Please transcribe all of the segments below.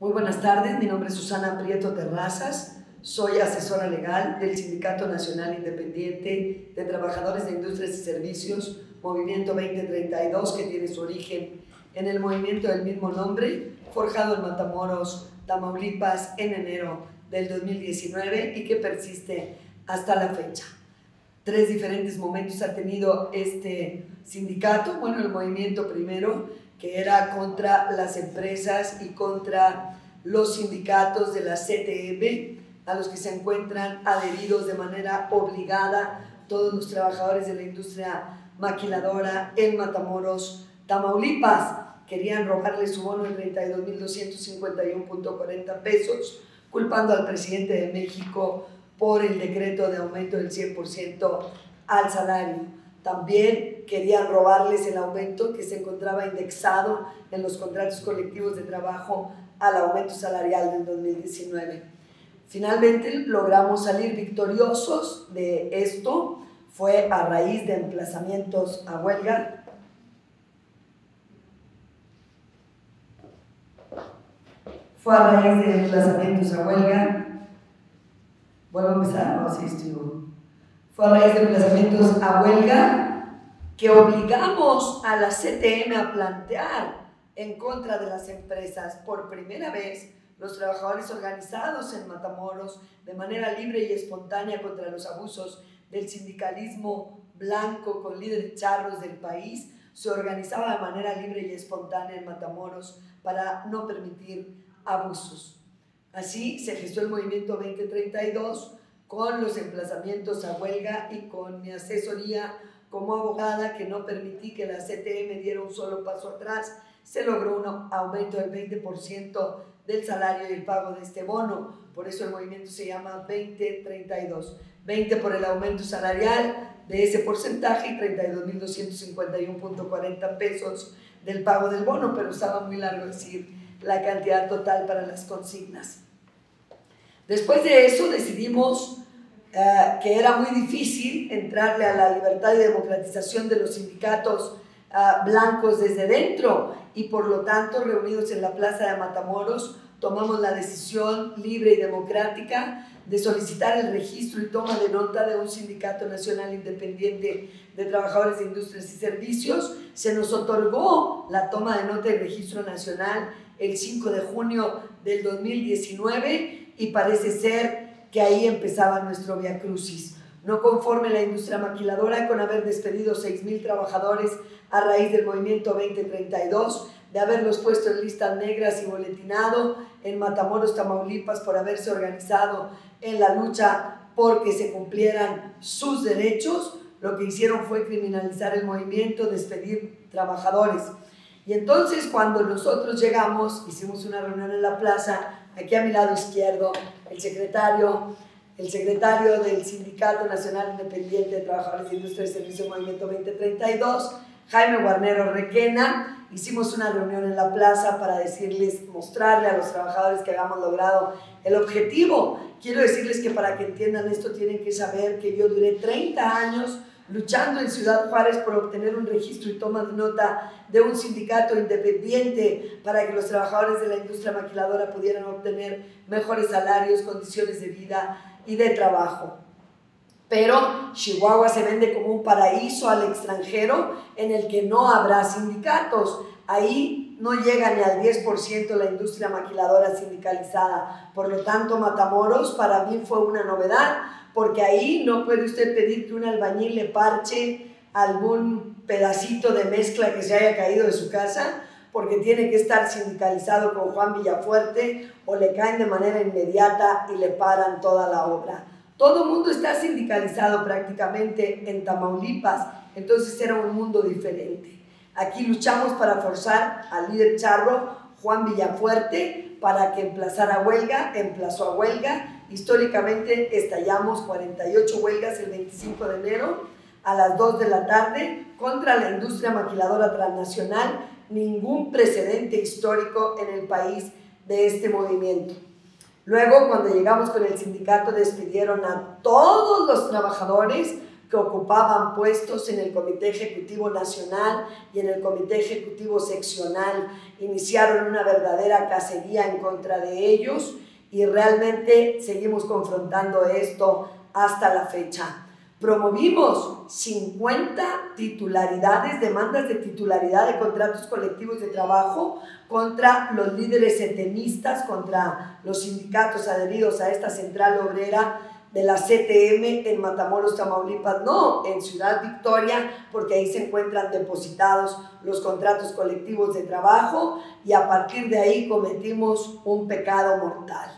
Muy buenas tardes, mi nombre es Susana Prieto Terrazas, soy asesora legal del Sindicato Nacional Independiente de Trabajadores de Industrias y Servicios, Movimiento 2032, que tiene su origen en el movimiento del mismo nombre, forjado en Matamoros, Tamaulipas, en enero del 2019 y que persiste hasta la fecha. 3 diferentes momentos ha tenido este sindicato. Bueno, el movimiento primero, que era contra las empresas y contra los sindicatos de la CTM, a los que se encuentran adheridos de manera obligada todos los trabajadores de la industria maquiladora en Matamoros, Tamaulipas. Querían robarle su bono de 32.251.40 pesos, culpando al presidente de México por el decreto de aumento del 100% al salario. También querían robarles el aumento que se encontraba indexado en los contratos colectivos de trabajo al aumento salarial del 2019. Finalmente logramos salir victoriosos de esto. Fue a raíz de emplazamientos a huelga. Vuelvo a empezar, no, sí, Fue a raíz de emplazamientos a huelga que obligamos a la CTM a plantear en contra de las empresas. Por primera vez, los trabajadores organizados en Matamoros, de manera libre y espontánea contra los abusos del sindicalismo blanco con líderes charros del país, se organizaba de manera libre y espontánea en Matamoros para no permitir abusos. Así se gestó el movimiento 2032 con los emplazamientos a huelga y con mi asesoría como abogada, que no permití que la CTM diera un solo paso atrás. Se logró un aumento del 20% del salario y el pago de este bono. Por eso el movimiento se llama 2032. 20 por el aumento salarial de ese porcentaje y 32.251.40 pesos del pago del bono, pero estaba muy largo decir la cantidad total para las consignas. Después de eso decidimos que era muy difícil entrarle a la libertad y democratización de los sindicatos blancos desde dentro, y por lo tanto, reunidos en la plaza de Matamoros, tomamos la decisión libre y democrática de solicitar el registro y toma de nota de un sindicato nacional independiente de trabajadores de industrias y servicios. Se nos otorgó la toma de nota y registro nacional el 5 de junio del 2019 y parece ser que ahí empezaba nuestro viacrucis. No conforme la industria maquiladora con haber despedido 6,000 trabajadores a raíz del movimiento 2032, de haberlos puesto en listas negras y boletinado en Matamoros, Tamaulipas, por haberse organizado en la lucha porque se cumplieran sus derechos, lo que hicieron fue criminalizar el movimiento, despedir trabajadores. Y entonces, cuando nosotros llegamos, hicimos una reunión en la plaza. Aquí a mi lado izquierdo, el secretario del Sindicato Nacional Independiente de Trabajadores de Industria y Servicios Movimiento 2032, Jaime Guarnero Requena. Hicimos una reunión en la plaza para mostrarle a los trabajadores que habíamos logrado el objetivo. Quiero decirles que para que entiendan esto tienen que saber que yo duré 30 años luchando en Ciudad Juárez por obtener un registro y toma de nota de un sindicato independiente para que los trabajadores de la industria maquiladora pudieran obtener mejores salarios, condiciones de vida y de trabajo. Pero Chihuahua se vende como un paraíso al extranjero en el que no habrá sindicatos. Ahí no llega ni al 10% la industria maquiladora sindicalizada. Por lo tanto, Matamoros para mí fue una novedad, porque ahí no puede usted pedir que un albañil le parche algún pedacito de mezcla que se haya caído de su casa, porque tiene que estar sindicalizado con Juan Villafuerte o le caen de manera inmediata y le paran toda la obra. Todo el mundo está sindicalizado prácticamente en Tamaulipas, entonces era un mundo diferente. Aquí luchamos para forzar al líder charro Juan Villafuerte para que emplazó a huelga. Históricamente estallamos 48 huelgas el 25 de enero a las 2 de la tarde contra la industria maquiladora transnacional. Ningún precedente histórico en el país de este movimiento. Luego, cuando llegamos con el sindicato, despidieron a todos los trabajadores que ocupaban puestos en el Comité Ejecutivo Nacional y en el Comité Ejecutivo Seccional. Iniciaron una verdadera cacería en contra de ellos y realmente seguimos confrontando esto hasta la fecha. Promovimos 50 titularidades, demandas de titularidad de contratos colectivos de trabajo contra los líderes setemistas, contra los sindicatos adheridos a esta central obrera de la CTM en Matamoros, Tamaulipas, no en Ciudad Victoria, porque ahí se encuentran depositados los contratos colectivos de trabajo y a partir de ahí cometimos un pecado mortal.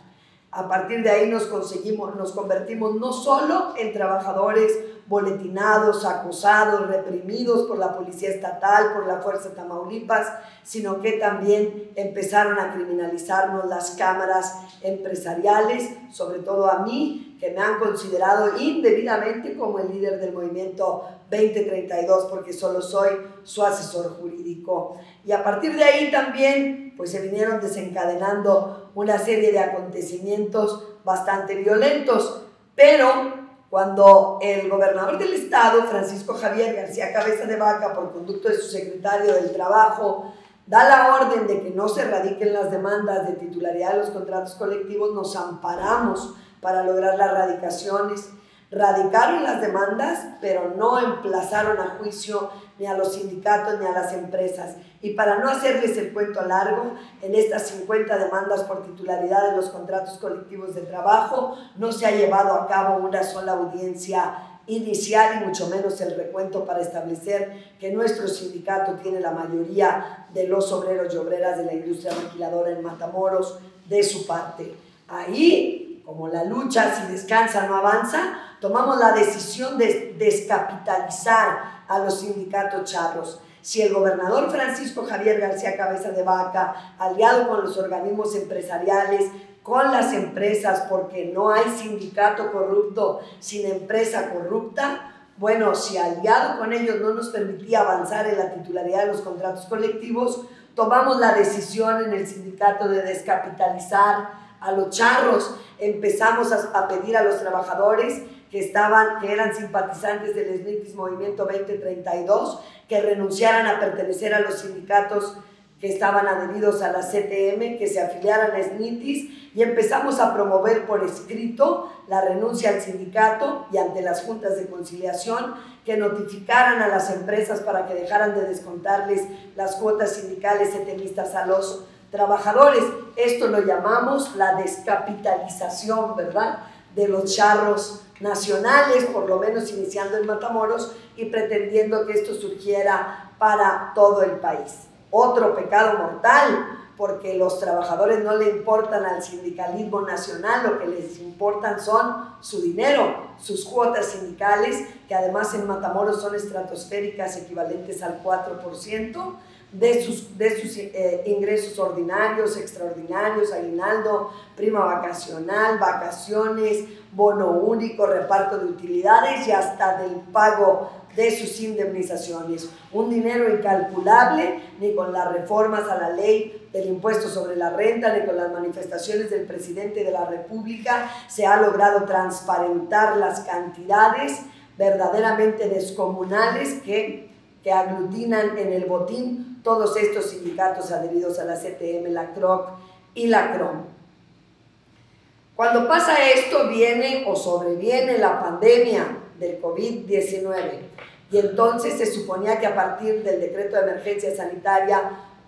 A partir de ahí nos convertimos no solo en trabajadores boletinados, acosados, reprimidos por la Policía Estatal, por la Fuerza Tamaulipas, sino que también empezaron a criminalizarnos las cámaras empresariales, sobre todo a mí, que me han considerado indebidamente como el líder del movimiento 2032, porque solo soy su asesor jurídico. Y a partir de ahí también pues se vinieron desencadenando una serie de acontecimientos bastante violentos, pero cuando el gobernador del estado, Francisco Javier García Cabeza de Vaca, por conducto de su secretario del Trabajo, da la orden de que no se radiquen las demandas de titularidad de los contratos colectivos, nos amparamos para lograr las radicaciones. Radicaron las demandas, pero no emplazaron a juicio ni a los sindicatos ni a las empresas. Y para no hacerles el cuento largo, en estas 50 demandas por titularidad de los contratos colectivos de trabajo no se ha llevado a cabo una sola audiencia inicial y mucho menos el recuento para establecer que nuestro sindicato tiene la mayoría de los obreros y obreras de la industria maquiladora en Matamoros de su parte. Ahí, como la lucha si descansa no avanza, tomamos la decisión de descapitalizar a los sindicatos charros. Si el gobernador Francisco Javier García Cabeza de Vaca, aliado con los organismos empresariales, con las empresas, porque no hay sindicato corrupto sin empresa corrupta, bueno, si aliado con ellos no nos permitía avanzar en la titularidad de los contratos colectivos, tomamos la decisión en el sindicato de descapitalizar a los charros. Empezamos a pedir a los trabajadores que eran simpatizantes del SNITIS Movimiento 2032 que renunciaran a pertenecer a los sindicatos que estaban adheridos a la CTM, que se afiliaran a SNITIS, y empezamos a promover por escrito la renuncia al sindicato y ante las juntas de conciliación que notificaran a las empresas para que dejaran de descontarles las cuotas sindicales setemistas a los trabajadores. Esto lo llamamos la descapitalización, ¿verdad?, de los charros nacionales, por lo menos iniciando en Matamoros y pretendiendo que esto surgiera para todo el país. Otro pecado mortal, porque los trabajadores no le importan al sindicalismo nacional, lo que les importan son su dinero, sus cuotas sindicales, que además en Matamoros son estratosféricas, equivalentes al 4%, de sus ingresos ordinarios, extraordinarios, aguinaldo, prima vacacional, vacaciones, bono único, reparto de utilidades y hasta del pago de sus indemnizaciones. Un dinero incalculable, ni con las reformas a la ley del impuesto sobre la renta, ni con las manifestaciones del presidente de la República se ha logrado transparentar las cantidades verdaderamente descomunales que aglutinan en el botín todos estos sindicatos adheridos a la CTM, la CROC y la CROM. Cuando pasa esto, viene o sobreviene la pandemia del COVID-19 y entonces se suponía que a partir del decreto de emergencia sanitaria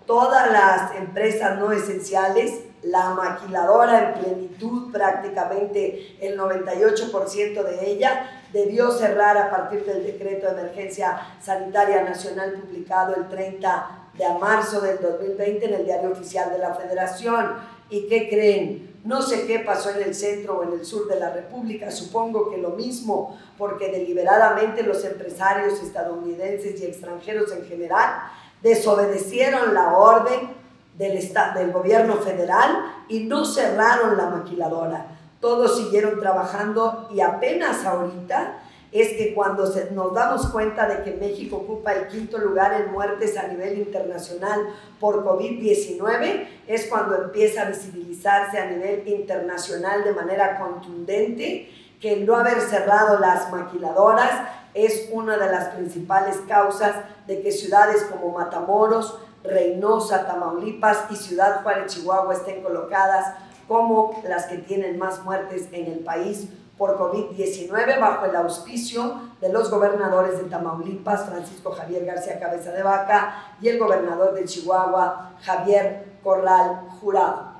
todas las empresas no esenciales, la maquiladora en plenitud, prácticamente el 98% de ella, debió cerrar a partir del decreto de emergencia sanitaria nacional publicado el 30 de marzo del 2020 en el Diario Oficial de la Federación. ¿Y qué creen? No sé qué pasó en el centro o en el sur de la República, supongo que lo mismo, porque deliberadamente los empresarios estadounidenses y extranjeros en general desobedecieron la orden del gobierno federal y no cerraron la maquiladora. Todos siguieron trabajando y apenas ahorita es que cuando nos damos cuenta de que México ocupa el 5º lugar en muertes a nivel internacional por COVID-19, es cuando empieza a visibilizarse a nivel internacional de manera contundente que el no haber cerrado las maquiladoras es una de las principales causas de que ciudades como Matamoros, Reynosa, Tamaulipas y Ciudad Juárez, Chihuahua estén colocadas como las que tienen más muertes en el país por COVID-19, bajo el auspicio de los gobernadores de Tamaulipas, Francisco Javier García Cabeza de Vaca, y el gobernador de Chihuahua, Javier Corral Jurado.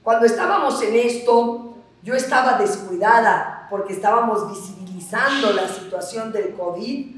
Cuando estábamos en esto, yo estaba descuidada porque estábamos visibilizando la situación del COVID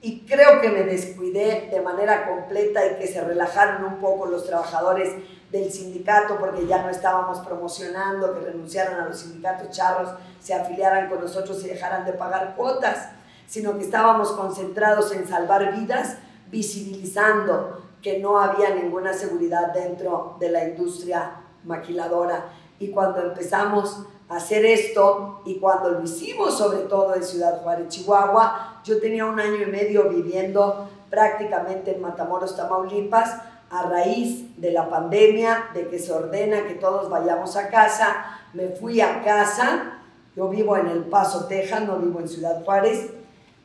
y creo que me descuidé de manera completa y que se relajaron un poco los trabajadores del sindicato porque ya no estábamos promocionando que renunciaran a los sindicatos charros, se afiliaran con nosotros y dejaran de pagar cuotas, sino que estábamos concentrados en salvar vidas, visibilizando que no había ninguna seguridad dentro de la industria maquiladora. Y cuando empezamos a hacer esto y cuando lo hicimos sobre todo en Ciudad Juárez, Chihuahua, yo tenía 1 año y medio viviendo prácticamente en Matamoros, Tamaulipas, a raíz de la pandemia, de que se ordena que todos vayamos a casa. Me fui a casa, yo vivo en El Paso, Texas, no vivo en Ciudad Juárez,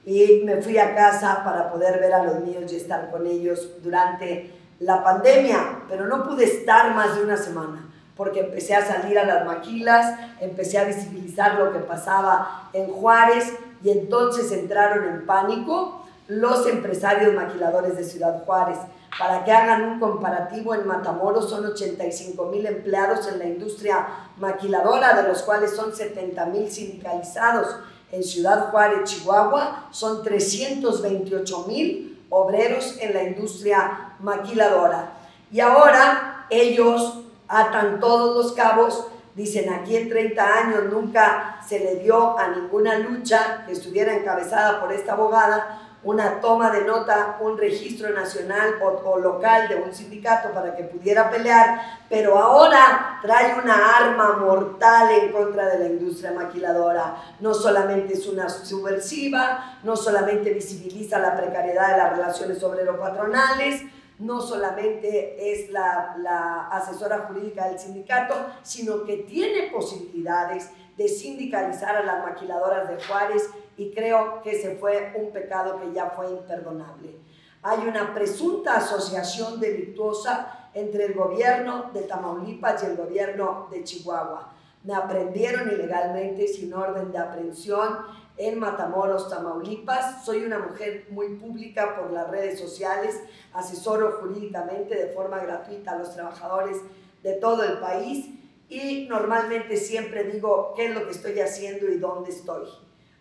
y me fui a casa para poder ver a los míos y estar con ellos durante la pandemia, pero no pude estar más de 1 semana, porque empecé a salir a las maquilas, empecé a visibilizar lo que pasaba en Juárez, y entonces entraron en pánico los empresarios maquiladores de Ciudad Juárez. Para que hagan un comparativo, en Matamoros son 85,000 empleados en la industria maquiladora, de los cuales son 70,000 sindicalizados. En Ciudad Juárez, Chihuahua, son 328,000 obreros en la industria maquiladora. Y ahora ellos atan todos los cabos, dicen aquí en 30 años nunca se le dio a ninguna lucha que estuviera encabezada por esta abogada una toma de nota, un registro nacional o local de un sindicato para que pudiera pelear, pero ahora trae una arma mortal en contra de la industria maquiladora. No solamente es una subversiva, no solamente visibiliza la precariedad de las relaciones obrero-patronales, no solamente es la asesora jurídica del sindicato, sino que tiene posibilidades de sindicalizar a las maquiladoras de Juárez, y creo que ese fue un pecado que ya fue imperdonable. Hay una presunta asociación delictuosa entre el gobierno de Tamaulipas y el gobierno de Chihuahua. Me aprendieron ilegalmente sin orden de aprehensión en Matamoros, Tamaulipas. Soy una mujer muy pública por las redes sociales, asesoro jurídicamente de forma gratuita a los trabajadores de todo el país y normalmente siempre digo qué es lo que estoy haciendo y dónde estoy.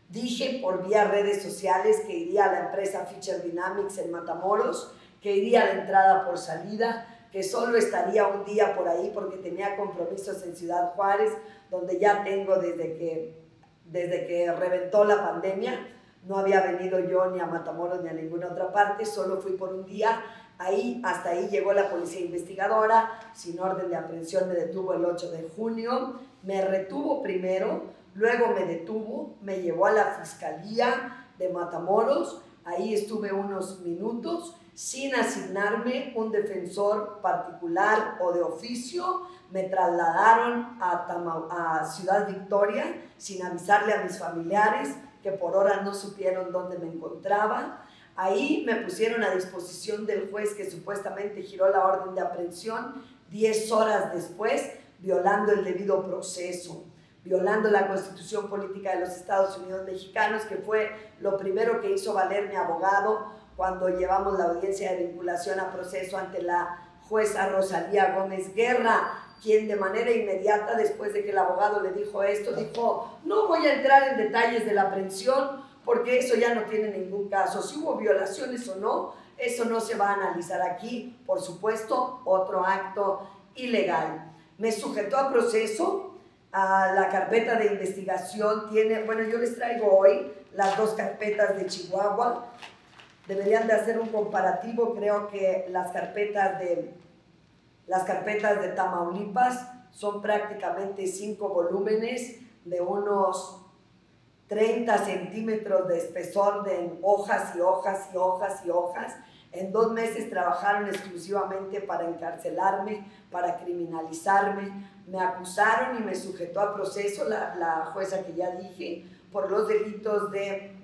Dije por vía redes sociales que iría a la empresa Fisher Dynamics en Matamoros, que iría de entrada por salida, que solo estaría un día por ahí porque tenía compromisos en Ciudad Juárez, donde ya tengo desde que reventó la pandemia. No había venido yo ni a Matamoros ni a ninguna otra parte, solo fui por un día. Hasta ahí llegó la policía investigadora, sin orden de aprehensión me detuvo el 8 de junio, me retuvo primero, luego me detuvo, me llevó a la Fiscalía de Matamoros, ahí estuve unos minutos sin asignarme un defensor particular o de oficio, me trasladaron a Ciudad Victoria sin avisarle a mis familiares que por horas no supieron dónde me encontraba. Ahí me pusieron a disposición del juez que supuestamente giró la orden de aprehensión 10 horas después, violando el debido proceso, violando la Constitución Política de los Estados Unidos Mexicanos, que fue lo primero que hizo valer mi abogado cuando llevamos la audiencia de vinculación a proceso ante la jueza Rosalía Gómez Guerra, quien de manera inmediata, después de que el abogado le dijo esto, dijo: no voy a entrar en detalles de la aprehensión, porque eso ya no tiene ningún caso. Si hubo violaciones o no, eso no se va a analizar aquí. Por supuesto, otro acto ilegal. Me sujetó a proceso, a la carpeta de investigación tiene, bueno, yo les traigo hoy las 2 carpetas de Chihuahua. Deberían de hacer un comparativo. Creo que las carpetas de Tamaulipas son prácticamente 5 volúmenes de unos 30 centímetros de espesor, de hojas y hojas y hojas y hojas. En 2 meses trabajaron exclusivamente para encarcelarme, para criminalizarme. Me acusaron y me sujetó a proceso la jueza que ya dije por los delitos de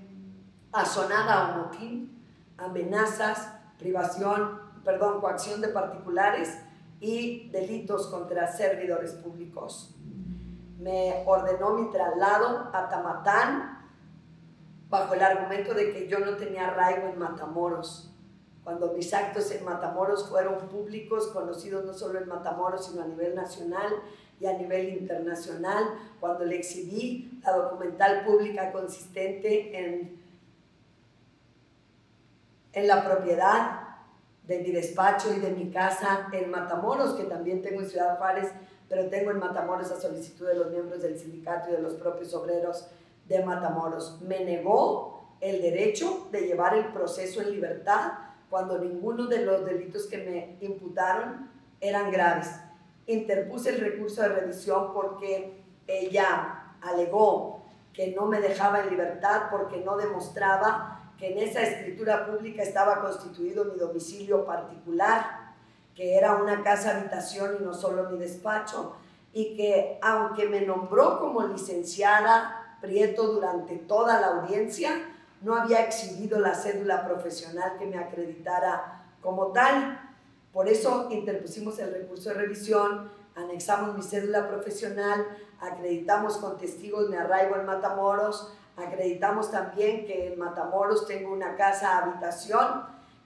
asonada o motín, amenazas, coacción de particulares y delitos contra servidores públicos. Me ordenó mi traslado a Tamatán bajo el argumento de que yo no tenía arraigo en Matamoros, cuando mis actos en Matamoros fueron públicos, conocidos no solo en Matamoros, sino a nivel nacional y a nivel internacional, cuando le exhibí la documental pública consistente en la propiedad de mi despacho y de mi casa en Matamoros, que también tengo en Ciudad Juárez, pero tengo en Matamoros a solicitud de los miembros del sindicato y de los propios obreros de Matamoros. Me negó el derecho de llevar el proceso en libertad cuando ninguno de los delitos que me imputaron eran graves. Interpuse el recurso de revisión porque ella alegó que no me dejaba en libertad porque no demostraba que en esa escritura pública estaba constituido mi domicilio particular, que era una casa habitación y no solo mi despacho, y que aunque me nombró como licenciada Prieto durante toda la audiencia, no había exhibido la cédula profesional que me acreditara como tal. Por eso interpusimos el recurso de revisión, anexamos mi cédula profesional, acreditamos con testigos mi arraigo en Matamoros, acreditamos también que en Matamoros tengo una casa habitación,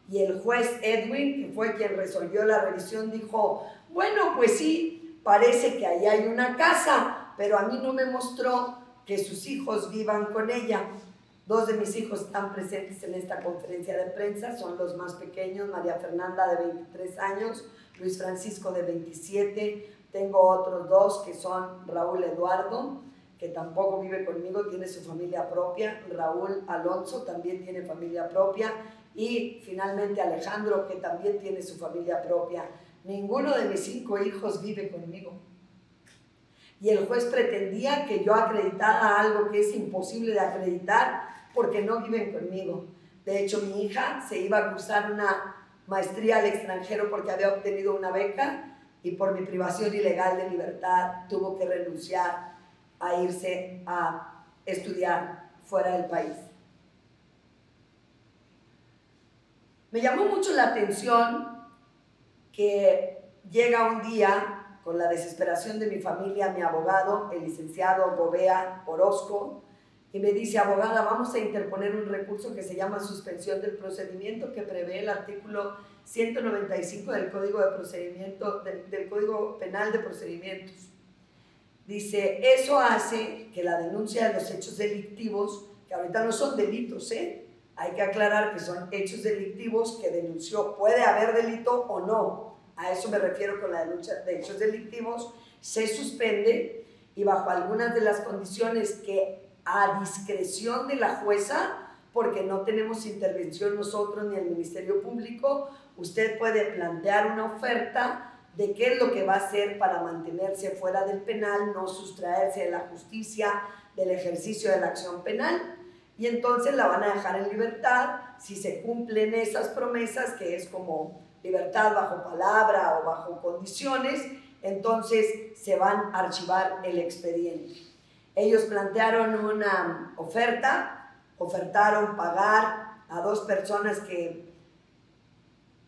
y el juez Edwin, que fue quien resolvió la revisión, dijo, bueno, pues sí, parece que ahí hay una casa, pero a mí no me mostró que sus hijos vivan con ella. 2 de mis hijos están presentes en esta conferencia de prensa, son los más pequeños, María Fernanda de 23 años, Luis Francisco de 27, tengo otros 2 que son Raúl Eduardo, que tampoco vive conmigo, tiene su familia propia, Raúl Alonso también tiene familia propia, y finalmente Alejandro, que también tiene su familia propia. Ninguno de mis 5 hijos vive conmigo. Y el juez pretendía que yo acreditara algo que es imposible de acreditar porque no viven conmigo. De hecho, mi hija se iba a cursar una maestría al extranjero porque había obtenido una beca y por mi privación ilegal de libertad tuvo que renunciar a irse a estudiar fuera del país. Me llamó mucho la atención que llega un día, con la desesperación de mi familia, mi abogado, el licenciado Gobea Orozco, y me dice, abogada, vamos a interponer un recurso que se llama suspensión del procedimiento, que prevé el artículo 195 del Código de Procedimiento, del Código Penal de Procedimientos. Dice, eso hace que la denuncia de los hechos delictivos, que ahorita no son delitos, hay que aclarar que son hechos delictivos que denunció, puede haber delito o no, a eso me refiero con la denuncia de hechos delictivos, se suspende y bajo algunas de las condiciones que a discreción de la jueza, porque no tenemos intervención nosotros ni el Ministerio Público, usted puede plantear una oferta de qué es lo que va a hacer para mantenerse fuera del penal, no sustraerse de la justicia, del ejercicio de la acción penal, y entonces la van a dejar en libertad si se cumplen esas promesas, que es como libertad bajo palabra o bajo condiciones, entonces se van a archivar el expediente. Ellos plantearon una oferta, ofertaron pagar a 2 personas que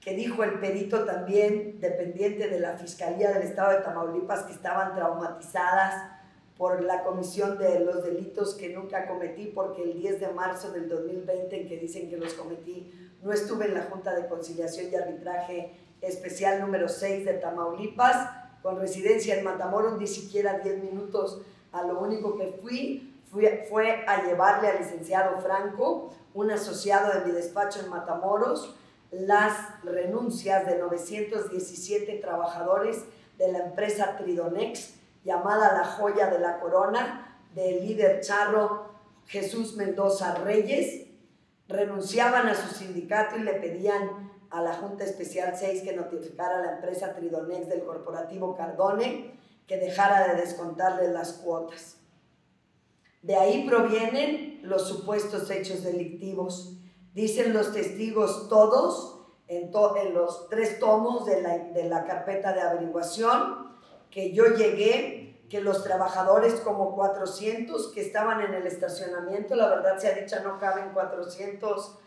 dijo el perito también, dependiente de la Fiscalía del Estado de Tamaulipas, que estaban traumatizadas por la comisión de los delitos que nunca cometí, porque el 10 de marzo del 2020, en que dicen que los cometí, no estuve en la Junta de Conciliación y Arbitraje Especial número 6 de Tamaulipas, con residencia en Matamoros, ni siquiera 10 minutos. A lo único que fue a llevarle al licenciado Franco, un asociado de mi despacho en Matamoros, las renuncias de 917 trabajadores de la empresa Tridonex, llamada La Joya de la Corona, del líder charro Jesús Mendoza Reyes. Renunciaban a su sindicato y le pedían a la Junta Especial 6 que notificara a la empresa Tridonex del corporativo Cardone que dejara de descontarle las cuotas. De ahí provienen los supuestos hechos delictivos. Dicen los testigos todos, en los 3 tomos de la carpeta de averiguación, que yo llegué que los trabajadores, como 400 que estaban en el estacionamiento, la verdad sea dicha, no caben 400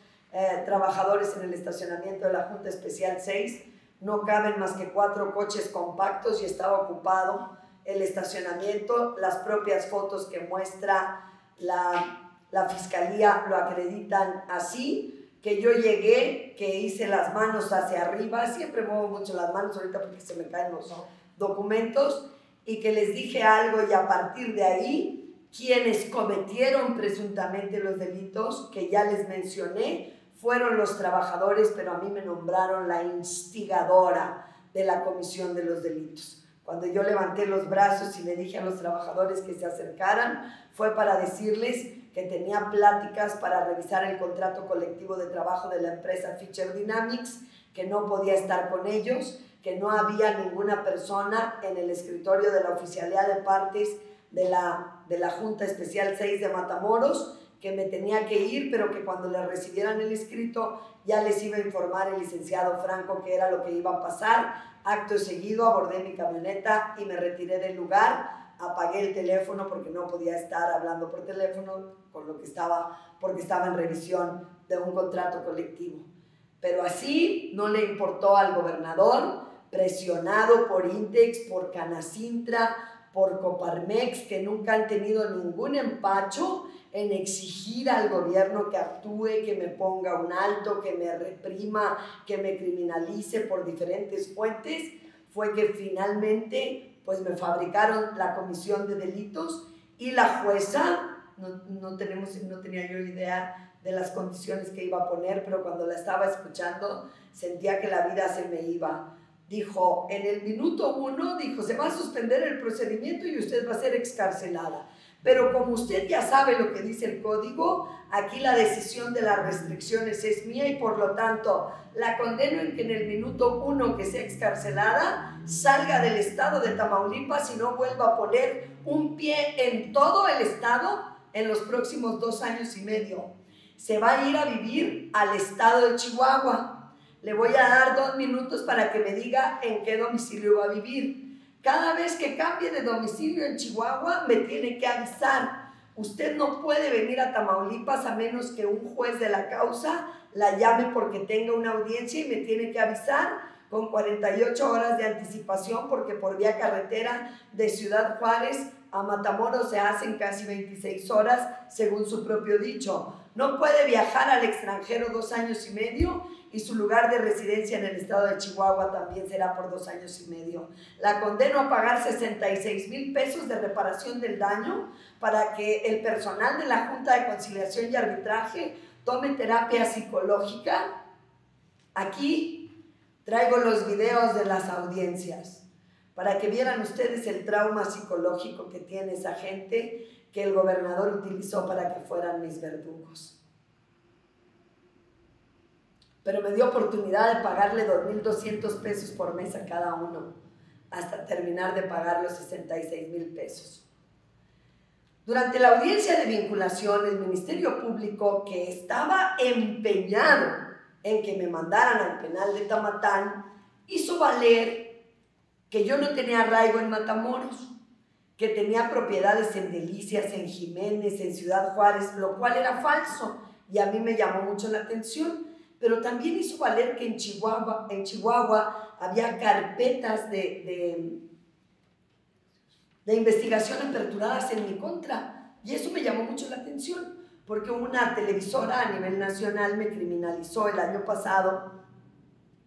trabajadores en el estacionamiento de la Junta Especial 6, no caben más que 4 coches compactos y estaba ocupado el estacionamiento. Las propias fotos que muestra la Fiscalía lo acreditan así, que yo llegué, que hice las manos hacia arriba, siempre muevo mucho las manos ahorita porque se me caen los documentos, y que les dije algo, y a partir de ahí, quienes cometieron presuntamente los delitos que ya les mencioné, fueron los trabajadores, pero a mí me nombraron la instigadora de la comisión de los delitos. Cuando yo levanté los brazos y le dije a los trabajadores que se acercaran, fue para decirles que tenía pláticas para revisar el contrato colectivo de trabajo de la empresa Fisher Dynamics, que no podía estar con ellos, que no había ninguna persona en el escritorio de la oficialidad de partes de la Junta Especial 6 de Matamoros, que me tenía que ir, pero que cuando le recibieran el escrito ya les iba a informar el licenciado Franco que era lo que iba a pasar. Acto seguido abordé mi camioneta y me retiré del lugar, apagué el teléfono porque no podía estar hablando por teléfono con lo que porque estaba en revisión de un contrato colectivo. Pero así no le importó al gobernador, presionado por Intex, por Canacintra, por Coparmex, que nunca han tenido ningún empacho en exigir al gobierno que actúe, que me ponga un alto, que me reprima, que me criminalice por diferentes fuentes, fue que finalmente pues me fabricaron la comisión de delitos y la jueza, no tenía yo idea de las condiciones que iba a poner, pero cuando la estaba escuchando sentía que la vida se me iba. Dijo, en el minuto 1, dijo, se va a suspender el procedimiento y usted va a ser excarcelada. Pero como usted ya sabe lo que dice el código, aquí la decisión de las restricciones es mía y por lo tanto la condeno en que en el minuto 1 que sea excarcelada salga del estado de Tamaulipas y no vuelva a poner un pie en todo el estado en los próximos 2 años y medio. Se va a ir a vivir al estado de Chihuahua. Le voy a dar 2 minutos para que me diga en qué domicilio va a vivir. Cada vez que cambie de domicilio en Chihuahua, me tiene que avisar. Usted no puede venir a Tamaulipas a menos que un juez de la causa la llame porque tenga una audiencia y me tiene que avisar con 48 horas de anticipación porque por vía carretera de Ciudad Juárez a Matamoros se hacen casi 26 horas según su propio dicho. No puede viajar al extranjero 2 años y medio y su lugar de residencia en el estado de Chihuahua también será por 2 años y medio. La condeno a pagar 66,000 pesos de reparación del daño para que el personal de la Junta de Conciliación y Arbitraje tome terapia psicológica. Aquí traigo los videos de las audiencias para que vieran ustedes el trauma psicológico que tiene esa gente que el gobernador utilizó para que fueran mis verdugos. Pero me dio oportunidad de pagarle 2,200 pesos por mes a cada uno, hasta terminar de pagar los 66,000 pesos. Durante la audiencia de vinculación, el Ministerio Público, que estaba empeñado en que me mandaran al penal de Tamatán, hizo valer que yo no tenía arraigo en Matamoros, que tenía propiedades en Delicias, en Jiménez, en Ciudad Juárez, lo cual era falso y a mí me llamó mucho la atención. Pero también hizo valer que en Chihuahua había carpetas de investigación aperturadas en mi contra. Y eso me llamó mucho la atención, porque una televisora a nivel nacional me criminalizó el año pasado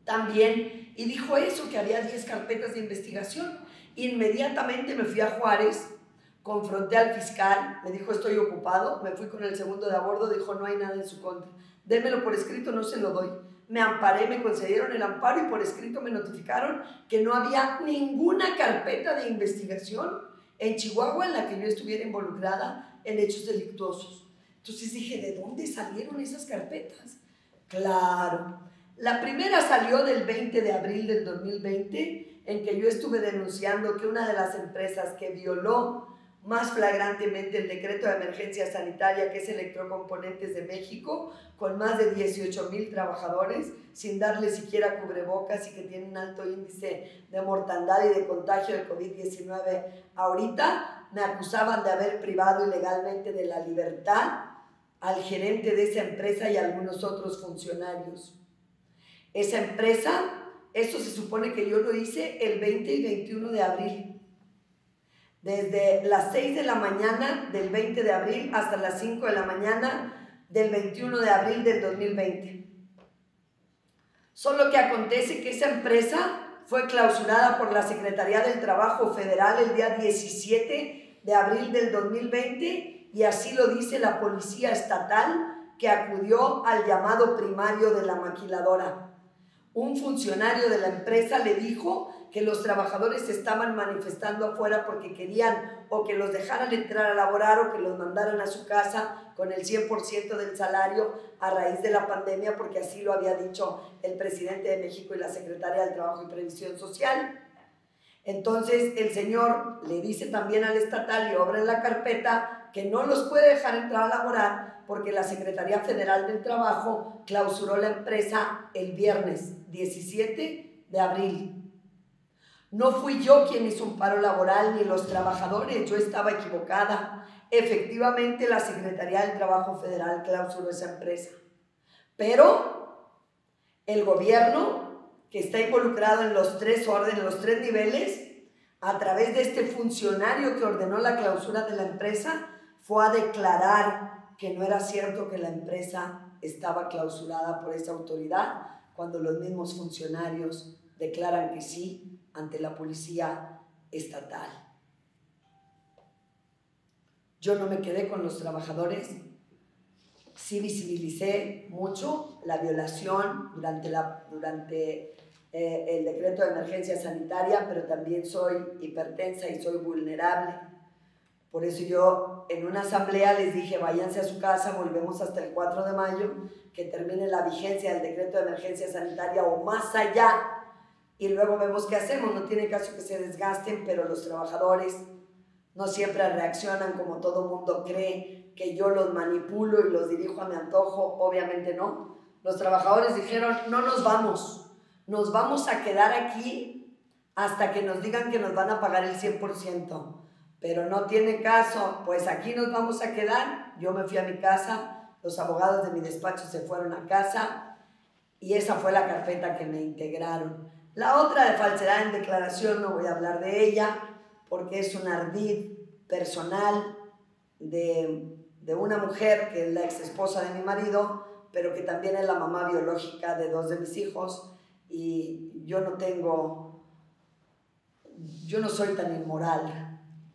también y dijo eso, que había 10 carpetas de investigación. Inmediatamente me fui a Juárez, confronté al fiscal, me dijo estoy ocupado, me fui con el segundo de a bordo, dijo no hay nada en su contra. Démelo por escrito, no se lo doy. Me amparé, me concedieron el amparo y por escrito me notificaron que no había ninguna carpeta de investigación en Chihuahua en la que yo estuviera involucrada en hechos delictuosos. Entonces dije, ¿de dónde salieron esas carpetas? Claro, la primera salió del 20 de abril del 2020, en que yo estuve denunciando que una de las empresas que violó más flagrantemente el decreto de emergencia sanitaria, que es Electrocomponentes de México, con más de 18,000 trabajadores, sin darle siquiera cubrebocas y que tiene un alto índice de mortandad y de contagio de COVID-19 ahorita. Me acusaban de haber privado ilegalmente de la libertad al gerente de esa empresa y algunos otros funcionarios. Esa empresa, esto se supone que yo lo hice el 20 y 21 de abril. Desde las 6 de la mañana del 20 de abril hasta las 5 de la mañana del 21 de abril del 2020. Solo que acontece que esa empresa fue clausurada por la Secretaría del Trabajo Federal el día 17 de abril del 2020 y así lo dice la policía estatal que acudió al llamado primario de la maquiladora. Un funcionario de la empresa le dijo que los trabajadores se estaban manifestando afuera porque querían o que los dejaran entrar a laborar o que los mandaran a su casa con el 100% del salario a raíz de la pandemia, porque así lo había dicho el presidente de México y la secretaria del Trabajo y Previsión Social. Entonces el señor le dice también al estatal y obra en la carpeta que no los puede dejar entrar a laborar porque la Secretaría Federal del Trabajo clausuró la empresa el viernes 17 de abril. No fui yo quien hizo un paro laboral ni los trabajadores, yo estaba equivocada. Efectivamente, la Secretaría del Trabajo Federal clausuró esa empresa. Pero el gobierno, que está involucrado en los tres órdenes, los tres niveles, a través de este funcionario que ordenó la clausura de la empresa, fue a declarar que no era cierto que la empresa estaba clausurada por esa autoridad, cuando los mismos funcionarios declaran que sí ante la policía estatal. Yo no me quedé con los trabajadores, sí visibilicé mucho la violación durante el decreto de emergencia sanitaria, pero también soy hipertensa y soy vulnerable. Por eso yo en una asamblea les dije, váyanse a su casa, volvemos hasta el 4 de mayo, que termine la vigencia del decreto de emergencia sanitaria o más allá, y luego vemos qué hacemos. No tiene caso que se desgasten, pero los trabajadores no siempre reaccionan como todo mundo cree, que yo los manipulo y los dirijo a mi antojo. Obviamente no. Los trabajadores dijeron, no nos vamos a quedar aquí hasta que nos digan que nos van a pagar el 100%. Pero no tiene caso, pues aquí nos vamos a quedar. Yo me fui a mi casa, los abogados de mi despacho se fueron a casa y esa fue la carpeta que me integraron. La otra de falsedad en declaración no voy a hablar de ella porque es un ardid personal de una mujer que es la ex esposa de mi marido, pero que también es la mamá biológica de 2 de mis hijos, y yo no soy tan inmoral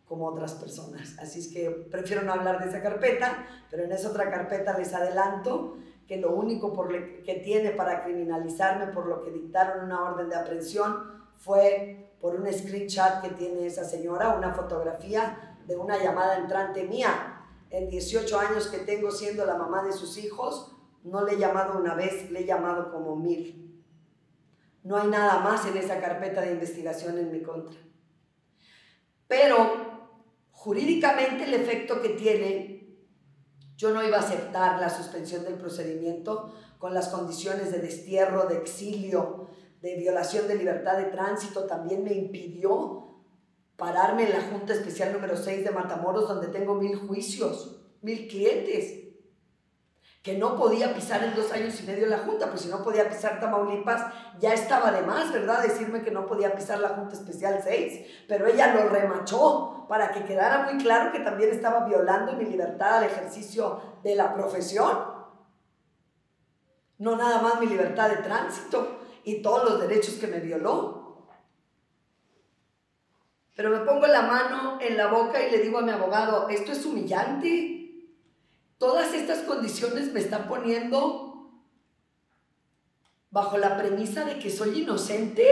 como otras personas, así es que prefiero no hablar de esa carpeta, pero en esa otra carpeta les adelanto que lo único que tiene para criminalizarme por lo que dictaron una orden de aprehensión fue por un screenshot que tiene esa señora, una fotografía de una llamada entrante mía. En 18 años que tengo siendo la mamá de sus hijos, no le he llamado una vez, le he llamado como 1000. No hay nada más en esa carpeta de investigación en mi contra. Pero jurídicamente el efecto que tiene, yo no iba a aceptar la suspensión del procedimiento con las condiciones de destierro, de exilio, de violación de libertad de tránsito. También me impidió pararme en la Junta Especial número 6 de Matamoros, donde tengo 1000 juicios, 1000 clientes, que no podía pisar en 2 años y medio la Junta, pues si no podía pisar Tamaulipas, ya estaba de más, ¿verdad? Decirme que no podía pisar la Junta Especial 6, pero ella lo remachó para que quedara muy claro que también estaba violando mi libertad al ejercicio de la profesión, no nada más mi libertad de tránsito y todos los derechos que me violó. Pero me pongo la mano en la boca y le digo a mi abogado, esto es humillante. Todas estas condiciones me están poniendo bajo la premisa de que soy inocente.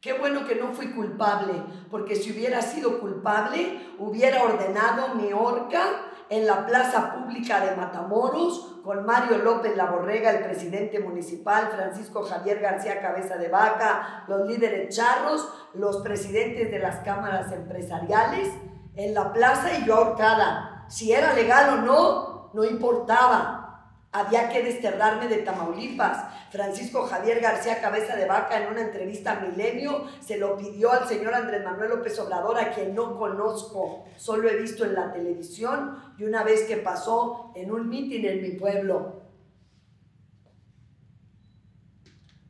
Qué bueno que no fui culpable, porque si hubiera sido culpable, hubiera ordenado mi horca en la plaza pública de Matamoros con Mario López Laborrega, el presidente municipal, Francisco Javier García Cabeza de Vaca, los líderes charros, los presidentes de las cámaras empresariales en la plaza y yo ahorcada. Si era legal o no, no importaba. Había que desterrarme de Tamaulipas. Francisco Javier García Cabeza de Vaca, en una entrevista a Milenio, se lo pidió al señor Andrés Manuel López Obrador, a quien no conozco, solo he visto en la televisión y una vez que pasó en un mitin en mi pueblo.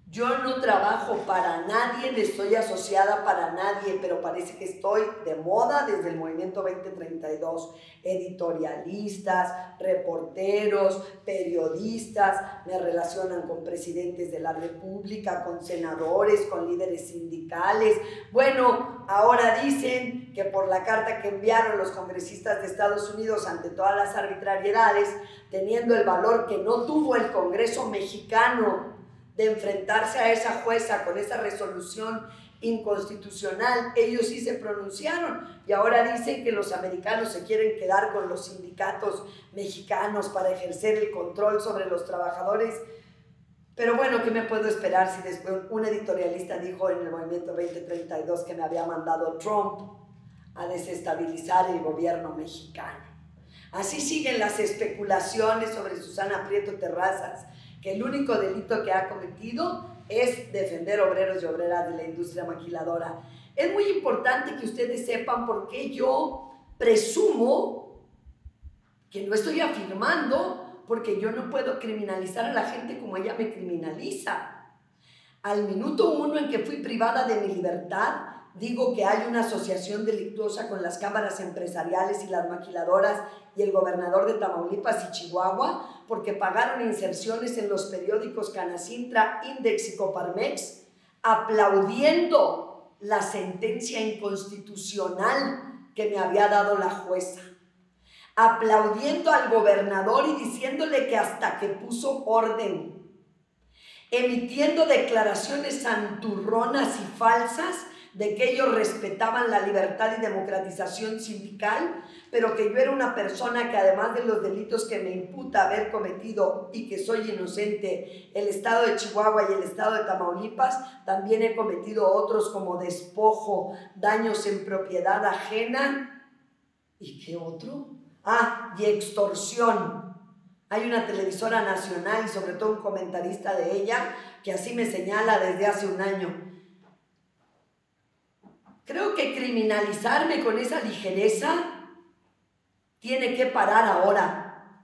Yo no trabajo para nadie, ni estoy asociada para nadie, pero parece que estoy de moda desde el Movimiento 2032. Editorialistas, reporteros, periodistas, me relacionan con presidentes de la República, con senadores, con líderes sindicales. Bueno, ahora dicen que por la carta que enviaron los congresistas de Estados Unidos ante todas las arbitrariedades, teniendo el valor que no tuvo el Congreso mexicano de enfrentarse a esa jueza con esa resolución inconstitucional, ellos sí se pronunciaron y ahora dicen que los americanos se quieren quedar con los sindicatos mexicanos para ejercer el control sobre los trabajadores. Pero bueno, ¿qué me puedo esperar si después un editorialista dijo en el Movimiento 2032 que me había mandado Trump a desestabilizar el gobierno mexicano? Así siguen las especulaciones sobre Susana Prieto Terrazas, que el único delito que ha cometido es defender obreros y obreras de la industria maquiladora. Es muy importante que ustedes sepan por qué yo presumo que no estoy afirmando, porque yo no puedo criminalizar a la gente como ella me criminaliza. Al minuto 1 en que fui privada de mi libertad, digo que hay una asociación delictuosa con las cámaras empresariales y las maquiladoras y el gobernador de Tamaulipas y Chihuahua porque pagaron inserciones en los periódicos Canacintra, Index y Coparmex aplaudiendo la sentencia inconstitucional que me había dado la jueza, aplaudiendo al gobernador y diciéndole que hasta que puso orden, emitiendo declaraciones santurronas y falsas de que ellos respetaban la libertad y democratización sindical, pero que yo era una persona que además de los delitos que me imputa haber cometido y que soy inocente, el estado de Chihuahua y el estado de Tamaulipas, también he cometido otros como despojo, daños en propiedad ajena, ¿y qué otro? Y extorsión. Hay una televisora nacional y sobre todo un comentarista de ella que así me señala desde hace un año. Creo que criminalizarme con esa ligereza tiene que parar ahora.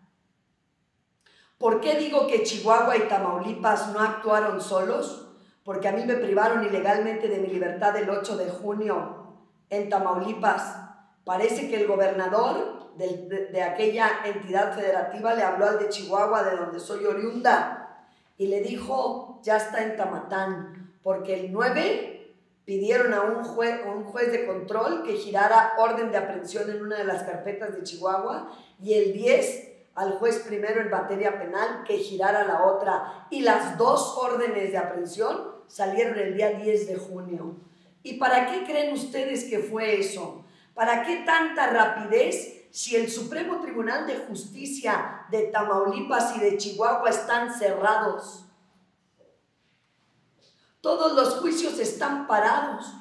¿Por qué digo que Chihuahua y Tamaulipas no actuaron solos? Porque a mí me privaron ilegalmente de mi libertad el 8 de junio en Tamaulipas. Parece que el gobernador de aquella entidad federativa le habló al de Chihuahua, de donde soy oriunda, y le dijo, ya está en Tamatán, porque el 9 pidieron a un juez de control que girara orden de aprehensión en una de las carpetas de Chihuahua y el 10 al juez primero en materia penal que girara la otra. Y las dos órdenes de aprehensión salieron el día 10 de junio. ¿Y para qué creen ustedes que fue eso? ¿Para qué tanta rapidez si el Supremo Tribunal de Justicia de Tamaulipas y de Chihuahua están cerrados? Todos los juicios están parados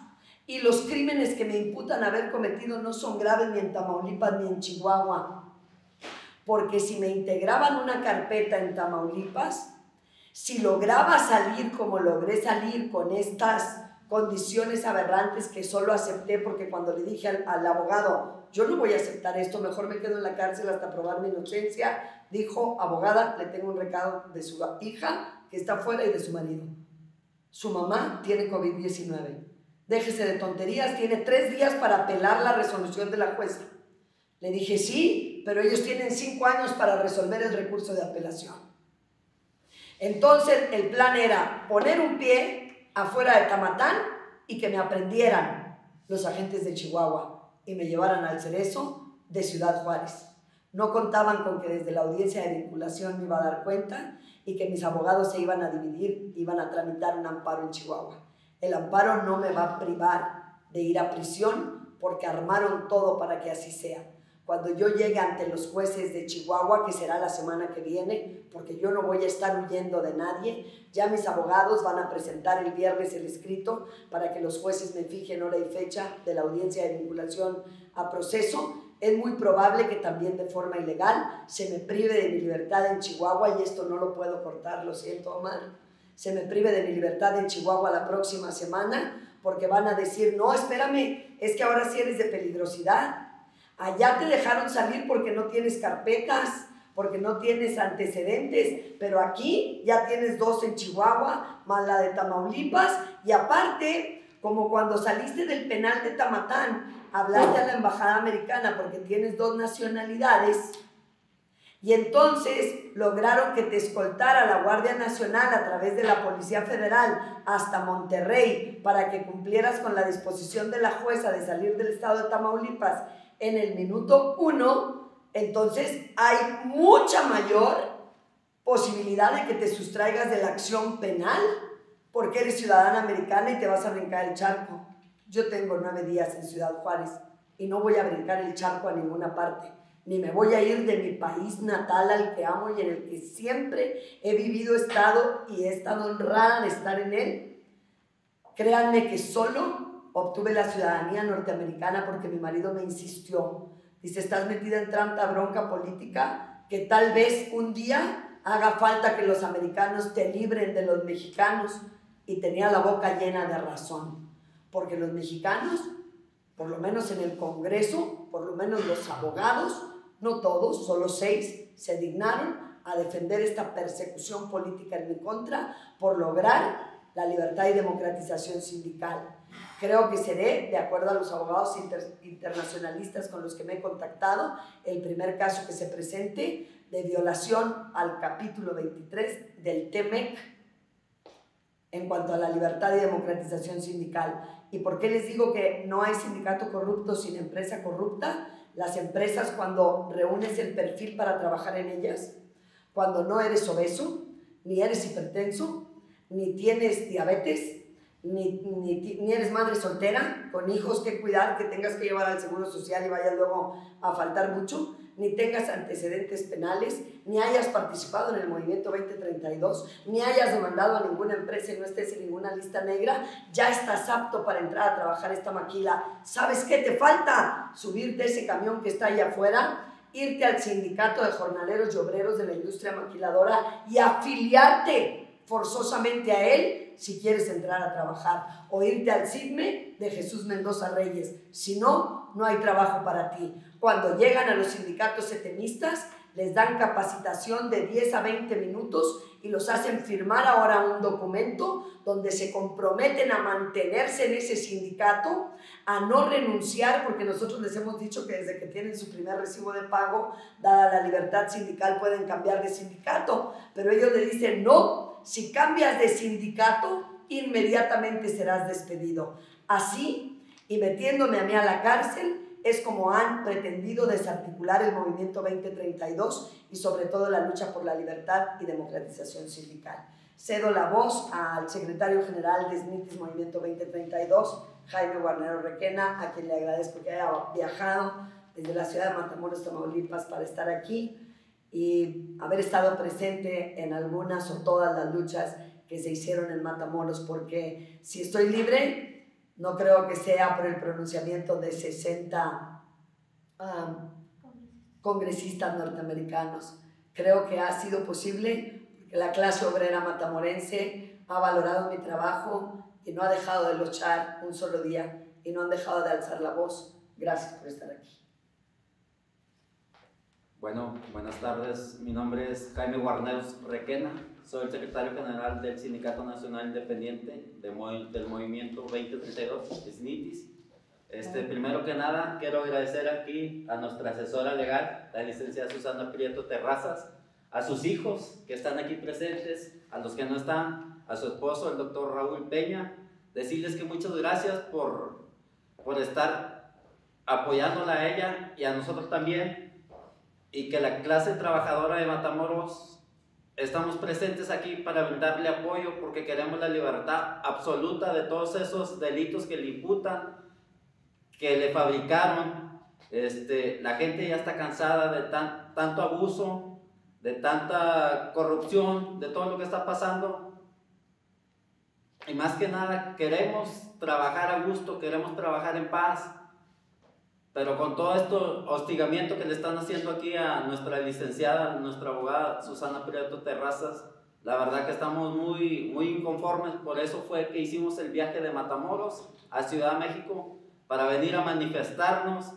y los crímenes que me imputan haber cometido no son graves ni en Tamaulipas ni en Chihuahua. Porque si me integraban una carpeta en Tamaulipas, si lograba salir como logré salir con estas condiciones aberrantes que solo acepté porque cuando le dije al abogado, yo no voy a aceptar esto, mejor me quedo en la cárcel hasta probar mi inocencia, dijo, abogada, le tengo un recado de su hija que está fuera y de su marido. Su mamá tiene COVID-19. Déjese de tonterías, tiene 3 días para apelar la resolución de la jueza. Le dije, sí, pero ellos tienen 5 años para resolver el recurso de apelación. Entonces, el plan era poner un pie afuera de Tamatán y que me aprendieran los agentes de Chihuahua y me llevaran al Cerezo de Ciudad Juárez. No contaban con que desde la audiencia de vinculación me iba a dar cuenta y que mis abogados se iban a dividir, iban a tramitar un amparo en Chihuahua. El amparo no me va a privar de ir a prisión porque armaron todo para que así sea. cuando yo llegue ante los jueces de Chihuahua, que será la semana que viene, porque yo no voy a estar huyendo de nadie. Ya mis abogados van a presentar el viernes el escrito para que los jueces me fijen hora y fecha de la audiencia de vinculación a proceso. Es muy probable que también de forma ilegal se me prive de mi libertad en Chihuahua, y esto no lo puedo cortar, lo siento, Omar. Se me prive de mi libertad en Chihuahua la próxima semana, porque van a decir, no, espérame, es que ahora sí eres de peligrosidad. Allá te dejaron salir porque no tienes carpetas, porque no tienes antecedentes, pero aquí ya tienes 2 en Chihuahua, más la de Tamaulipas, y aparte, como cuando saliste del penal de Tamatán, hablaste a la embajada americana porque tienes 2 nacionalidades, y entonces lograron que te escoltara la Guardia Nacional a través de la Policía Federal hasta Monterrey para que cumplieras con la disposición de la jueza de salir del estado de Tamaulipas en el minuto 1, entonces hay mucha mayor posibilidad de que te sustraigas de la acción penal porque eres ciudadana americana y te vas a brincar el charco. Yo tengo 9 días en Ciudad Juárez y no voy a brincar el charco a ninguna parte, ni me voy a ir de mi país natal al que amo y en el que siempre he vivido, estado y he estado honrada de estar en él. Créanme que solo obtuve la ciudadanía norteamericana porque mi marido me insistió. Dice, estás metida en tanta bronca política que tal vez un día haga falta que los americanos te libren de los mexicanos. Y tenía la boca llena de razón, porque los mexicanos, por lo menos en el Congreso, por lo menos los abogados, no todos, solo 6, se dignaron a defender esta persecución política en mi contra por lograr la libertad y democratización sindical. Creo que seré, de acuerdo a los abogados internacionalistas con los que me he contactado, el primer caso que se presente de violación al capítulo 23 del TEMEC en cuanto a la libertad y democratización sindical. ¿Y por qué les digo que no hay sindicato corrupto sin empresa corrupta? Las empresas, cuando reúnes el perfil para trabajar en ellas, cuando no eres obeso, ni eres hipertenso, ni tienes diabetes, ni eres madre soltera, con hijos que cuidar, que tengas que llevar al Seguro Social y vayas luego a faltar mucho, ni tengas antecedentes penales, ni hayas participado en el movimiento 2032, ni hayas demandado a ninguna empresa y no estés en ninguna lista negra, ya estás apto para entrar a trabajar esta maquila. ¿Sabes qué te falta? Subirte a ese camión que está allá afuera, irte al sindicato de jornaleros y obreros de la industria maquiladora y afiliarte forzosamente a él si quieres entrar a trabajar, o irte al CIDME de Jesús Mendoza Reyes. Si no, no hay trabajo para ti. Cuando llegan a los sindicatos setemistas, les dan capacitación de 10 a 20 minutos y los hacen firmar ahora un documento donde se comprometen a mantenerse en ese sindicato, a no renunciar, porque nosotros les hemos dicho que desde que tienen su primer recibo de pago, dada la libertad sindical, pueden cambiar de sindicato, pero ellos le dicen no, si cambias de sindicato, inmediatamente serás despedido. Así, y metiéndome a mí a la cárcel, es como han pretendido desarticular el movimiento 2032 y sobre todo la lucha por la libertad y democratización sindical. Cedo la voz al secretario general de SNITIS Movimiento 2032, Jaime Guarnero Requena, a quien le agradezco que haya viajado desde la ciudad de Matamoros, Tamaulipas, para estar aquí y haber estado presente en algunas o todas las luchas que se hicieron en Matamoros, porque si estoy libre, no creo que sea por el pronunciamiento de 60 congresistas norteamericanos. Creo que ha sido posible porque la clase obrera matamorense ha valorado mi trabajo y no ha dejado de luchar un solo día y no han dejado de alzar la voz. Gracias por estar aquí. Bueno, buenas tardes. Mi nombre es Jaime Guarnero Requena. Soy el secretario general del Sindicato Nacional Independiente del Movimiento 2032, SNITIS. Primero que nada, quiero agradecer aquí a nuestra asesora legal, la licenciada Susana Prieto Terrazas, a sus hijos que están aquí presentes, a los que no están, a su esposo, el doctor Raúl Peña, decirles que muchas gracias por estar apoyándola a ella y a nosotros también, y que la clase trabajadora de Matamoros estamos presentes aquí para brindarle apoyo porque queremos la libertad absoluta de todos esos delitos que le imputan, que le fabricaron La gente ya está cansada de tanto abuso, de tanta corrupción, de todo lo que está pasando. Y más que nada queremos trabajar a gusto, queremos trabajar en paz. Pero con todo esto hostigamiento que le están haciendo aquí a nuestra licenciada, nuestra abogada Susana Prieto Terrazas, la verdad que estamos muy inconformes. Por eso fue que hicimos el viaje de Matamoros a Ciudad de México, para venir a manifestarnos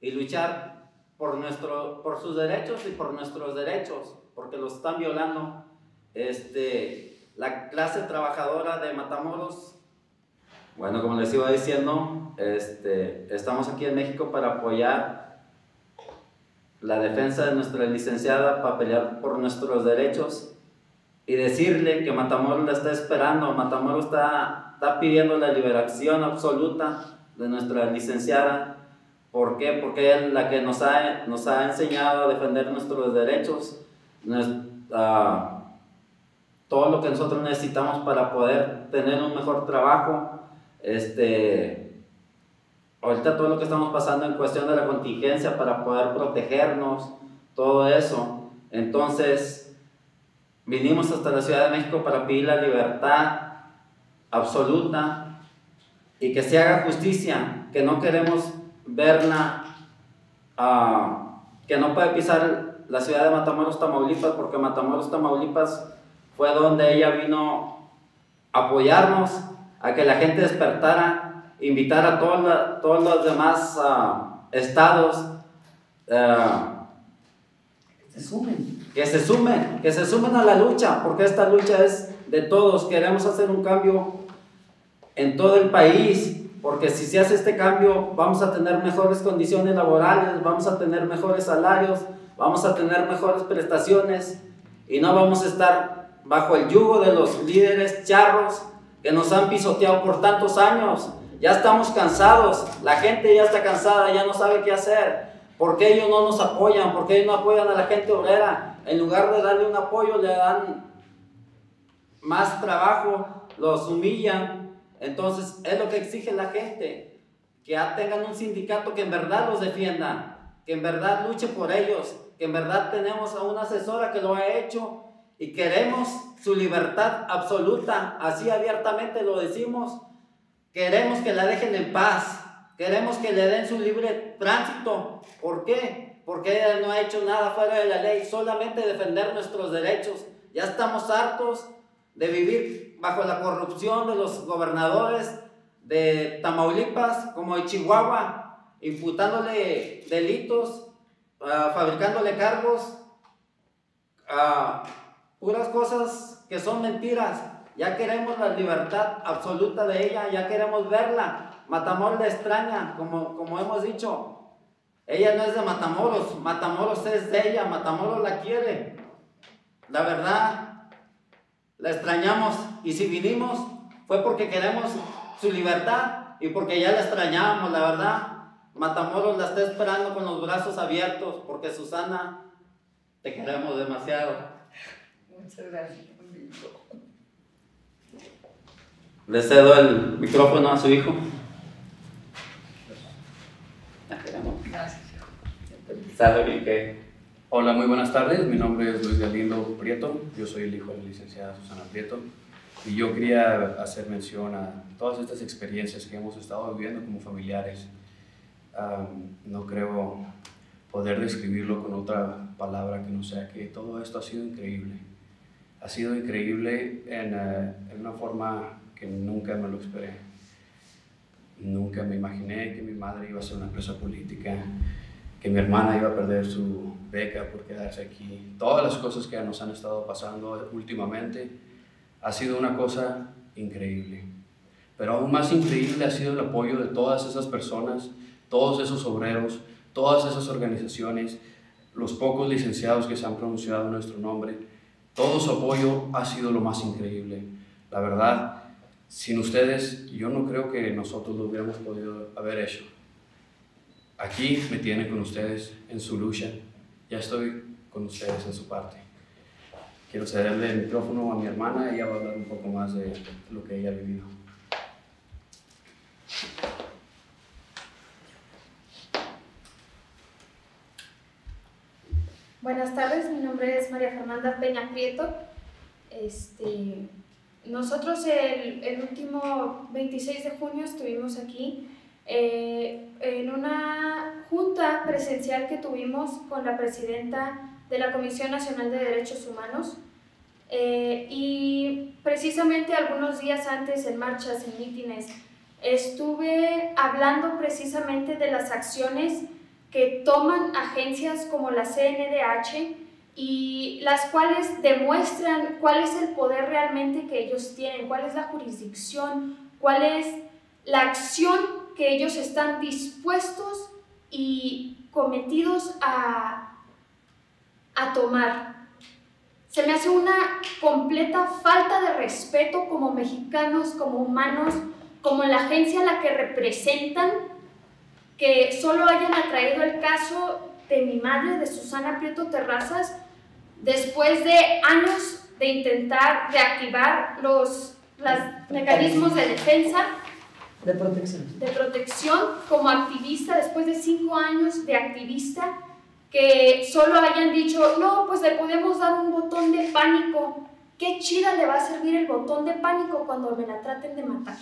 y luchar por sus derechos y por nuestros derechos, porque los están violando. La clase trabajadora de Matamoros, bueno, como les iba diciendo, estamos aquí en México para apoyar la defensa de nuestra licenciada, para pelear por nuestros derechos y decirle que Matamoros la está esperando. Matamoros está pidiendo la liberación absoluta de nuestra licenciada. ¿Por qué? Porque ella es la que nos ha enseñado a defender nuestros derechos, todo lo que nosotros necesitamos para poder tener un mejor trabajo. Ahorita todo lo que estamos pasando en cuestión de la contingencia para poder protegernos, todo eso. Entonces, vinimos hasta la Ciudad de México para pedir la libertad absoluta y que se haga justicia, que no queremos verla, que no puede pisar la ciudad de Matamoros, Tamaulipas, porque Matamoros, Tamaulipas fue donde ella vino a apoyarnos, a que la gente despertara, invitar a todos los demás estados que se sumen a la lucha, porque esta lucha es de todos. Queremos hacer un cambio en todo el país, porque si se hace este cambio vamos a tener mejores condiciones laborales, vamos a tener mejores salarios, vamos a tener mejores prestaciones y no vamos a estar bajo el yugo de los líderes charros que nos han pisoteado por tantos años. Ya estamos cansados, la gente ya está cansada, ya no sabe qué hacer. ¿Por qué ellos no nos apoyan? ¿Por qué ellos no apoyan a la gente obrera? En lugar de darle un apoyo, le dan más trabajo, los humillan. Entonces es lo que exige la gente, que tengan un sindicato que en verdad los defienda, que en verdad luche por ellos, que en verdad tenemos a una asesora que lo ha hecho y queremos su libertad absoluta, así abiertamente lo decimos. Queremos que la dejen en paz, queremos que le den su libre tránsito. ¿Por qué? Porque ella no ha hecho nada fuera de la ley, solamente defender nuestros derechos. Ya estamos hartos de vivir bajo la corrupción de los gobernadores de Tamaulipas como de Chihuahua, imputándole delitos, fabricándole cargos, puras cosas que son mentiras. Ya queremos la libertad absoluta de ella, ya queremos verla. Matamoros la extraña, como hemos dicho. Ella no es de Matamoros, Matamoros es de ella, Matamoros la quiere. La verdad, la extrañamos, y si vinimos fue porque queremos su libertad y porque ya la extrañábamos, la verdad. Matamoros la está esperando con los brazos abiertos, porque Susana, te queremos demasiado. Muchas gracias. Le cedo el micrófono a su hijo. Gracias, hijo. ¿Sabe bien qué? Hola, muy buenas tardes. Mi nombre es Luis Galindo Prieto. Yo soy el hijo de la licenciada Susana Prieto. Y yo quería hacer mención a todas estas experiencias que hemos estado viviendo como familiares. No creo poder describirlo con otra palabra que no sea que todo esto ha sido increíble. Ha sido increíble en una forma que nunca me lo esperé. Nunca me imaginé que mi madre iba a ser una presa política, que mi hermana iba a perder su beca por quedarse aquí. Todas las cosas que nos han estado pasando últimamente ha sido una cosa increíble. Pero aún más increíble ha sido el apoyo de todas esas personas, todos esos obreros, todas esas organizaciones, los pocos licenciados que se han pronunciado nuestro nombre. Todo su apoyo ha sido lo más increíble. La verdad, sin ustedes, yo no creo que nosotros lo hubiéramos podido haber hecho. Aquí me tienen con ustedes en su lucha. Ya estoy con ustedes en su parte. Quiero cederle el micrófono a mi hermana y ella va a hablar un poco más de lo que ella ha vivido. Buenas tardes, mi nombre es María Fernanda Peña Prieto. Nosotros el último 26 de junio estuvimos aquí en una junta presencial que tuvimos con la presidenta de la Comisión Nacional de Derechos Humanos y precisamente algunos días antes, en marchas, en mítines, estuve hablando precisamente de las acciones que toman agencias como la CNDH y las cuales demuestran cuál es el poder realmente que ellos tienen, cuál es la jurisdicción, cuál es la acción que ellos están dispuestos y cometidos a tomar. Se me hace una completa falta de respeto como mexicanos, como humanos, como la agencia a la que representan, que solo hayan atraído el caso de mi madre, de Susana Prieto Terrazas, después de años de intentar reactivar los mecanismos de defensa, de protección como activista, después de 5 años de activista, que solo hayan dicho, no, pues le podemos dar un botón de pánico. ¿Qué chida le va a servir el botón de pánico cuando me la traten de matar?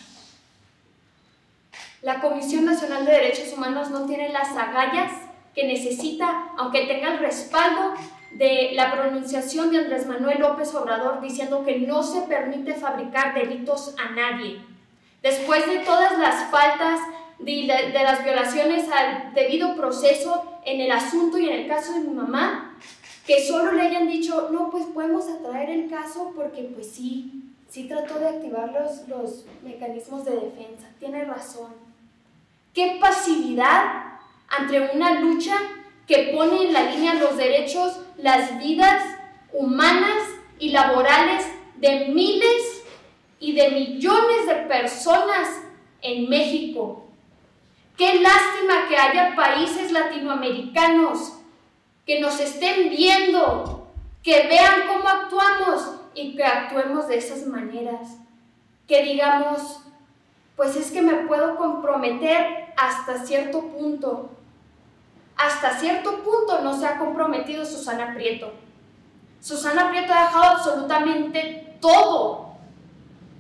La Comisión Nacional de Derechos Humanos no tiene las agallas que necesita, aunque tenga el respaldo de la pronunciación de Andrés Manuel López Obrador diciendo que no se permite fabricar delitos a nadie. Después de todas las faltas, de las violaciones al debido proceso en el asunto y en el caso de mi mamá, que solo le hayan dicho, no, pues podemos atraer el caso porque pues sí trató de activar los mecanismos de defensa, tiene razón. ¡Qué pasividad ante una lucha que pone en la línea los derechos, las vidas humanas y laborales de miles y de millones de personas en México! ¡Qué lástima que haya países latinoamericanos que nos estén viendo, que vean cómo actuamos y que actuemos de esas maneras! Que digamos, pues es que me puedo comprometer hasta cierto punto. Hasta cierto punto no se ha comprometido Susana Prieto. Susana Prieto ha dejado absolutamente todo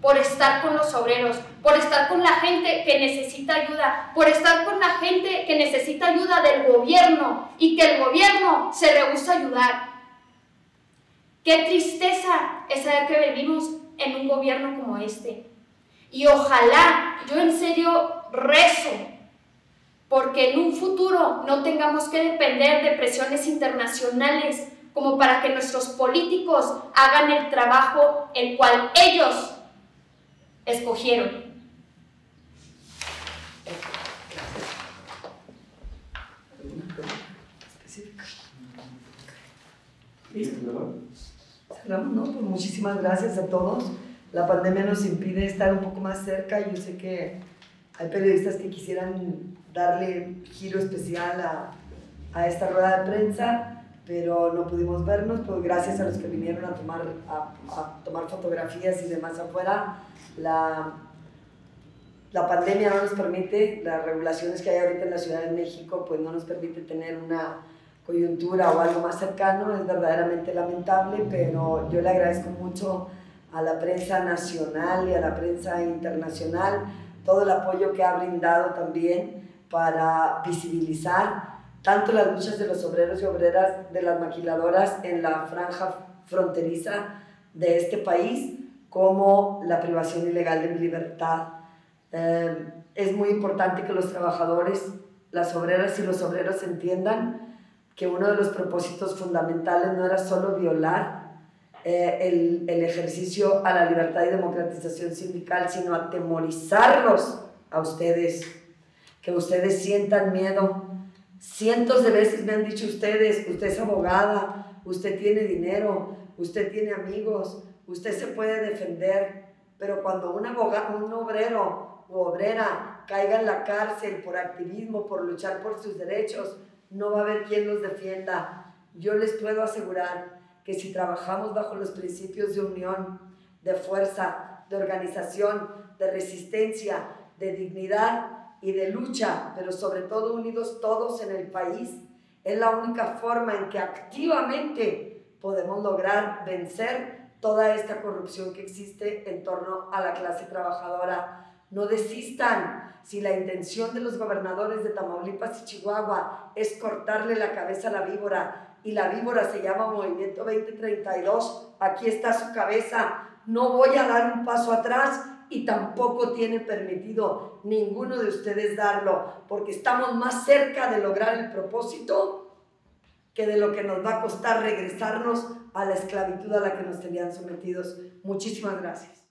por estar con los obreros, por estar con la gente que necesita ayuda, por estar con la gente que necesita ayuda del gobierno y que el gobierno se rehúsa a ayudar. Qué tristeza es saber que vivimos en un gobierno como este. Y ojalá, yo en serio rezo, porque en un futuro no tengamos que depender de presiones internacionales como para que nuestros políticos hagan el trabajo el cual ellos escogieron. ¿Listo? Cerramos, ¿no? Pues muchísimas gracias a todos. La pandemia nos impide estar un poco más cerca. Yo sé que hay periodistas que quisieran darle giro especial a esta rueda de prensa, pero no pudimos vernos, pues gracias a los que vinieron a tomar fotografías y demás afuera. La pandemia no nos permite, las regulaciones que hay ahorita en la Ciudad de México, pues no nos permite tener una coyuntura o algo más cercano. Es verdaderamente lamentable, pero yo le agradezco mucho a la prensa nacional y a la prensa internacional todo el apoyo que ha brindado también para visibilizar tanto las luchas de los obreros y obreras de las maquiladoras en la franja fronteriza de este país, como la privación ilegal de mi libertad. Es muy importante que los trabajadores, las obreras y los obreros entiendan que uno de los propósitos fundamentales no era solo violar el ejercicio a la libertad y democratización sindical, sino atemorizarlos a ustedes, que ustedes sientan miedo. Cientos de veces me han dicho ustedes, usted es abogada, usted tiene dinero, usted tiene amigos, usted se puede defender, pero cuando un obrero u obrera caiga en la cárcel por activismo, por luchar por sus derechos, no va a haber quien los defienda. Yo les puedo asegurar que si trabajamos bajo los principios de unión, de fuerza, de organización, de resistencia, de dignidad y de lucha, pero sobre todo unidos todos en el país, Es la única forma en que activamente podemos lograr vencer toda esta corrupción que existe en torno a la clase trabajadora. No desistan. Si la intención de los gobernadores de Tamaulipas y Chihuahua es cortarle la cabeza a la víbora, y la víbora se llama Movimiento 2032, aquí está su cabeza. No voy a dar un paso atrás y tampoco tiene permitido ninguno de ustedes darlo, porque estamos más cerca de lograr el propósito que de lo que nos va a costar regresarnos a la esclavitud a la que nos tenían sometidos. Muchísimas gracias.